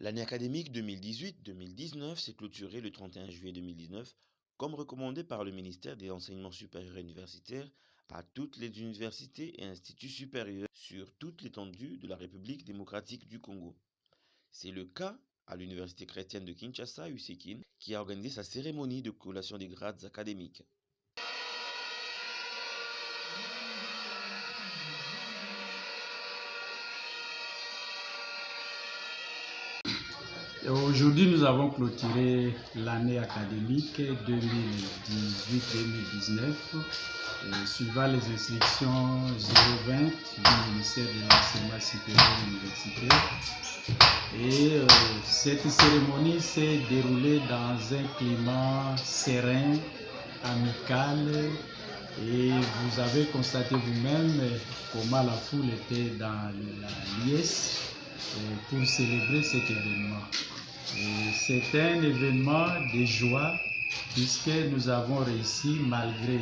L'année académique 2018-2019 s'est clôturée le 31 juillet 2019, comme recommandé par le ministère des Enseignements supérieurs et universitaires à toutes les universités et instituts supérieurs sur toute l'étendue de la République démocratique du Congo. C'est le cas à l'Université chrétienne de Kinshasa, UCKIN, qui a organisé sa cérémonie de collation des grades académiques. Aujourd'hui, nous avons clôturé l'année académique 2018-2019 suivant les instructions 020 du ministère de l'Enseignement supérieur et universitaire. Et cette cérémonie s'est déroulée dans un climat serein, amical, et vous avez constaté vous-même comment la foule était dans la liesse pour célébrer cet événement. C'est un événement de joie puisque nous avons réussi malgré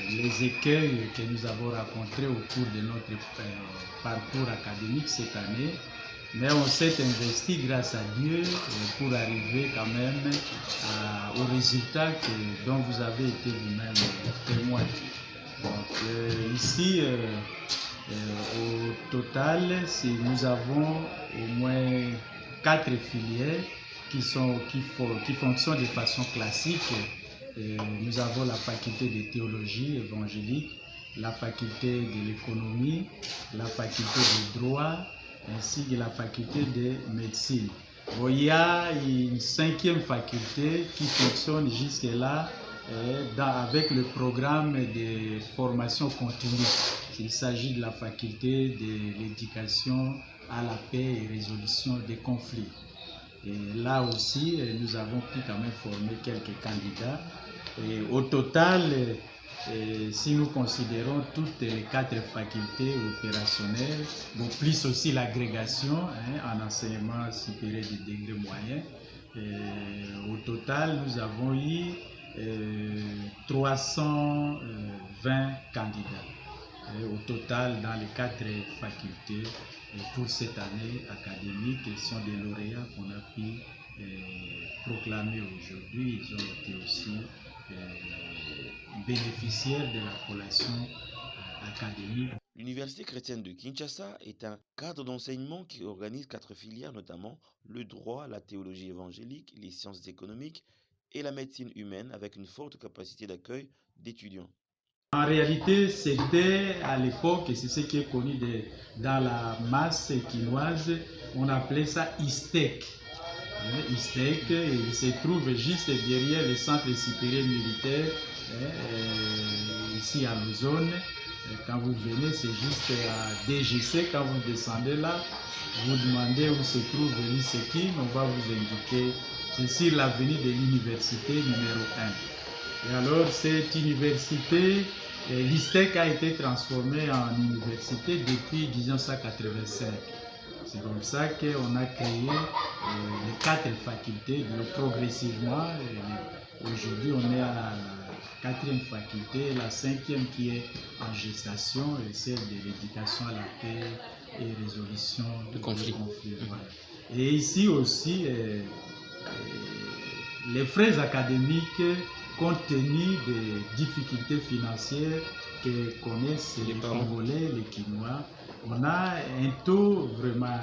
les écueils que nous avons rencontrés au cours de notre parcours académique cette année. Mais on s'est investi grâce à Dieu pour arriver quand même au résultat dont vous avez été vous-même témoin. Donc ici, au total, nous avons au moins 4 filières qui fonctionnent de façon classique. Nous avons la faculté de théologie évangélique, la faculté de l'économie, la faculté de droit, ainsi que la faculté de médecine. Bon, il y a une 5e faculté qui fonctionne jusque-là avec le programme de formation continue. Il s'agit de la faculté de l'éducation à la paix et résolution des conflits. Et là aussi, nous avons pu quand même former quelques candidats. Et au total, si nous considérons toutes les 4 facultés opérationnelles, bon, plus aussi l'agrégation en enseignement supérieur de degré moyen, au total, nous avons eu 320 candidats. Au total, dans les 4 facultés, pour cette année académique, sont des lauréats qu'on a pu proclamer aujourd'hui. Ils ont été aussi bénéficiaires de la collation académique. L'Université chrétienne de Kinshasa est un cadre d'enseignement qui organise 4 filières, notamment le droit, la théologie évangélique, les sciences économiques et la médecine humaine, avec une forte capacité d'accueil d'étudiants. En réalité, c'était à l'époque, et c'est ce qui est connu dans la masse quinoise, on appelait ça ISTEC. ISTEC, il se trouve juste derrière le centre supérieur militaire, ici à l'Ozone. Quand vous venez, c'est juste à DGC. Quand vous descendez là, vous demandez où se trouve l'ISEKIN, on va vous indiquer, c'est sur l'avenue de l'université numéro 1. Et alors, cette université, l'ISTEC a été transformée en université depuis 1985. C'est comme ça qu'on a créé les 4 facultés. Progressivement, aujourd'hui, on est à la 4e faculté, la 5e qui est en gestation, et celle de l'éducation à la paix et résolution de conflits. Voilà. Et ici aussi, les frais académiques, compte tenu des difficultés financières que connaissent les Congolais, les Quinois, on a un taux vraiment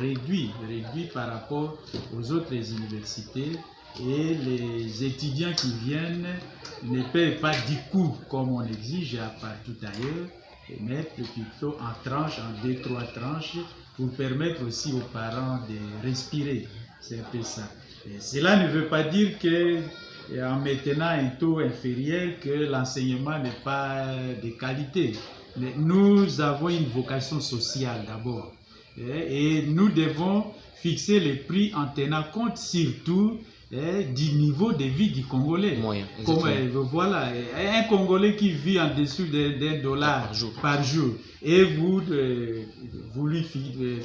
réduit par rapport aux autres universités, et les étudiants qui viennent ne paient pas 10 cours comme on exige partout ailleurs, mais plutôt en tranches, en 2-3 tranches, pour permettre aussi aux parents de respirer. C'est un peu ça. Et cela ne veut pas dire que en maintenant un taux inférieur, que l'enseignement n'est pas de qualité. Mais nous avons une vocation sociale d'abord. Et nous devons fixer les prix en tenant compte surtout du niveau de vie du Congolais. Moyen, voilà, un Congolais qui vit en dessous $1 par jour, et vous lui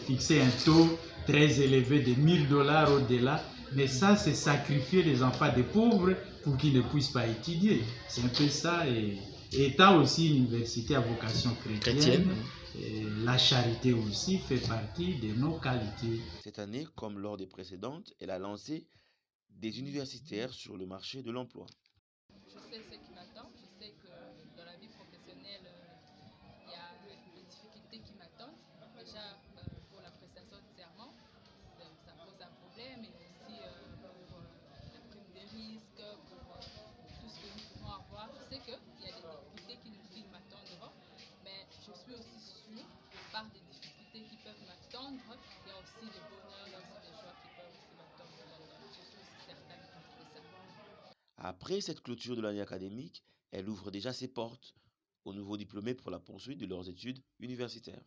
fixez un taux très élevé de $1000 au-delà. Mais ça, c'est sacrifier les enfants des pauvres pour qu'ils ne puissent pas étudier. C'est un peu ça. Et étant aussi une université à vocation chrétienne, Et la charité aussi fait partie de nos qualités. Cette année, comme lors des précédentes, elle a lancé des universitaires sur le marché de l'emploi. Je sais ce qui m'attend. Je sais que dans la vie professionnelle, il y a des difficultés qui m'attendent. Déjà, pour la prestation de serment, ça pose un problème, et aussi pour la prime de risque, pour tout ce que nous pouvons avoir. Je sais qu'il y a des difficultés qui m'attendront, mais je suis aussi sûre que par des difficultés qui peuvent m'attendre, il y a aussi des bonheurs, il y a aussi des joies qui peuvent aussi m'attendre. Donc, je suis aussi certaine de ça. Après cette clôture de l'année académique, elle ouvre déjà ses portes aux nouveaux diplômés pour la poursuite de leurs études universitaires.